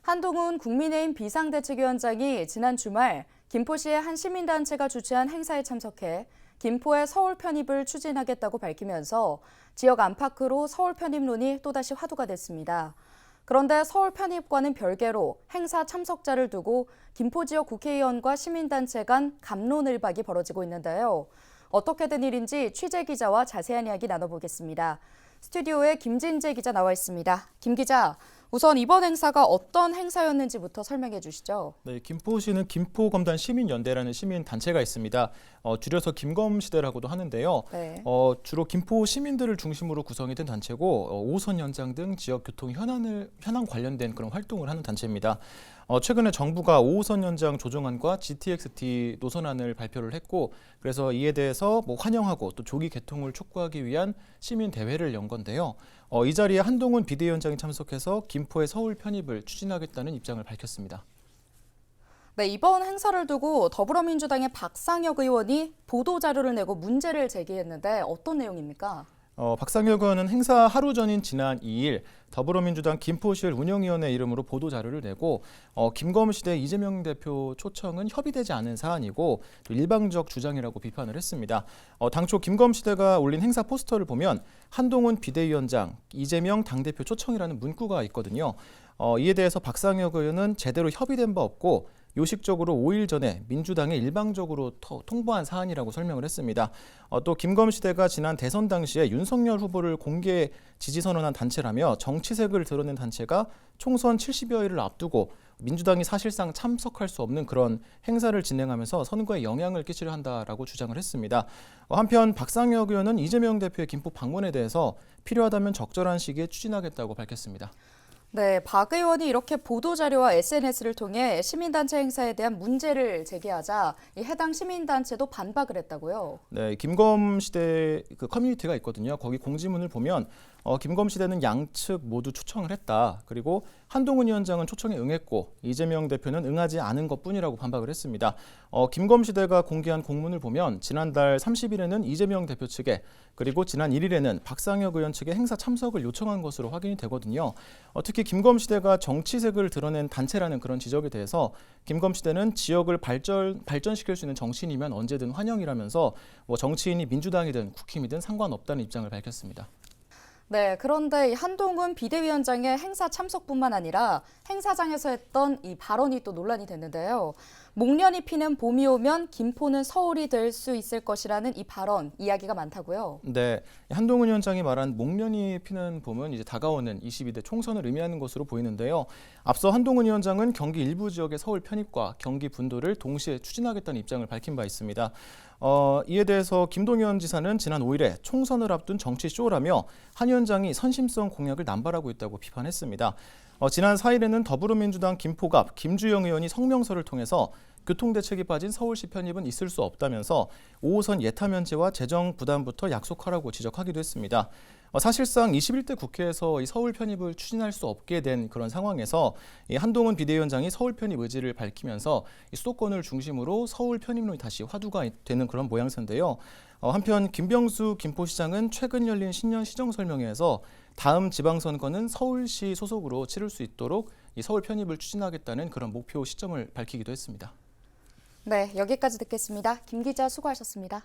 한동훈 국민의힘 비상대책위원장이 지난 주말 김포시의 한 시민단체가 주최한 행사에 참석해 김포의 서울 편입을 추진하겠다고 밝히면서 지역 안팎으로 서울 편입론이 또다시 화두가 됐습니다. 그런데 서울 편입과는 별개로 행사 참석자를 두고 김포 지역 국회의원과 시민단체 간 갑론을박이 벌어지고 있는데요. 어떻게 된 일인지 취재 기자와 자세한 이야기 나눠보겠습니다. 스튜디오에 김진재 기자 나와 있습니다. 김 기자, 우선 이번 행사가 어떤 행사였는지부터 설명해 주시죠. 네, 김포시는 김포검단 시민연대라는 시민단체가 있습니다. 줄여서 김검시대라고도 하는데요. 네. 주로 김포 시민들을 중심으로 구성이 된 단체고 5호선 연장 등 지역 교통 현안 관련된 그런 활동을 하는 단체입니다. 최근에 정부가 5호선 연장 조정안과 GTX-T 노선안을 발표를 했고, 그래서 이에 대해서 환영하고 또 조기 개통을 촉구하기 위한 시민 대회를 연 건데요. 이 자리에 한동훈 비대위원장이 참석해서 김포의 서울 편입을 추진하겠다는 입장을 밝혔습니다. 네, 이번 행사를 두고 더불어민주당의 박상혁 의원이 보도자료를 내고 문제를 제기했는데 어떤 내용입니까? 박상혁 의원은 행사 하루 전인 지난 2일 더불어민주당 김포시를 운영위원회 이름으로 보도자료를 내고 김검시대 이재명 대표 초청은 협의되지 않은 사안이고 또 일방적 주장이라고 비판을 했습니다. 당초 김검시대가 올린 행사 포스터를 보면 한동훈 비대위원장, 이재명 당대표 초청이라는 문구가 있거든요. 이에 대해서 박상혁 의원은 제대로 협의된 바 없고 요식적으로 5일 전에 민주당에 일방적으로 통보한 사안이라고 설명을 했습니다. 또 김검시대가 지난 대선 당시에 윤석열 후보를 공개 지지 선언한 단체라며 정치색을 드러낸 단체가 총선 70여일을 앞두고 민주당이 사실상 참석할 수 없는 그런 행사를 진행하면서 선거에 영향을 끼치려 한다라고 주장을 했습니다. 한편 박상혁 의원은 이재명 대표의 김포 방문에 대해서 필요하다면 적절한 시기에 추진하겠다고 밝혔습니다. 네, 박 의원이 이렇게 보도자료와 SNS를 통해 시민단체 행사에 대한 문제를 제기하자 이 해당 시민단체도 반박을 했다고요. 네, 김검시대 그 커뮤니티가 있거든요. 거기 공지문을 보면 김검시대는 양측 모두 초청을 했다. 그리고 한동훈 위원장은 초청에 응했고 이재명 대표는 응하지 않은 것뿐이라고 반박을 했습니다. 김검시대가 공개한 공문을 보면 지난달 30일에는 이재명 대표 측에 그리고 지난 1일에는 박상혁 의원 측에 행사 참석을 요청한 것으로 확인이 되거든요. 특히 김검시대가 정치색을 드러낸 단체라는 그런 지적에 대해서 김검시대는 지역을 발전시킬 수 있는 정치인이면 언제든 환영이라면서 정치인이 민주당이든 국힘이든 상관없다는 입장을 밝혔습니다. 네, 그런데 이 한동훈 비대위원장의 행사 참석뿐만 아니라 행사장에서 했던 이 발언이 또 논란이 됐는데요. 목련이 피는 봄이 오면 김포는 서울이 될 수 있을 것이라는 이 발언, 이야기가 많다고요. 네, 한동훈 위원장이 말한 목련이 피는 봄은 이제 다가오는 22대 총선을 의미하는 것으로 보이는데요. 앞서 한동훈 위원장은 경기 일부 지역의 서울 편입과 경기 분도를 동시에 추진하겠다는 입장을 밝힌 바 있습니다. 이에 대해서 김동연 지사는 지난 5일에 총선을 앞둔 정치 쇼라며 한 위원장이 선심성 공약을 남발하고 있다고 비판했습니다. 지난 4일에는 더불어민주당 김포갑 김주영 의원이 성명서를 통해서 교통대책이 빠진 서울시 편입은 있을 수 없다면서 5호선 예타 면제와 재정 부담부터 약속하라고 지적하기도 했습니다. 사실상 21대 국회에서 이 서울 편입을 추진할 수 없게 된 그런 상황에서 이 한동훈 비대위원장이 서울 편입 의지를 밝히면서 이 수도권을 중심으로 서울 편입론이 다시 화두가 되는 그런 모양새인데요. 한편 김병수 김포시장은 최근 열린 신년 시정설명회에서 다음 지방선거는 서울시 소속으로 치를 수 있도록 이 서울 편입을 추진하겠다는 그런 목표 시점을 밝히기도 했습니다. 네, 여기까지 듣겠습니다. 김 기자 수고하셨습니다.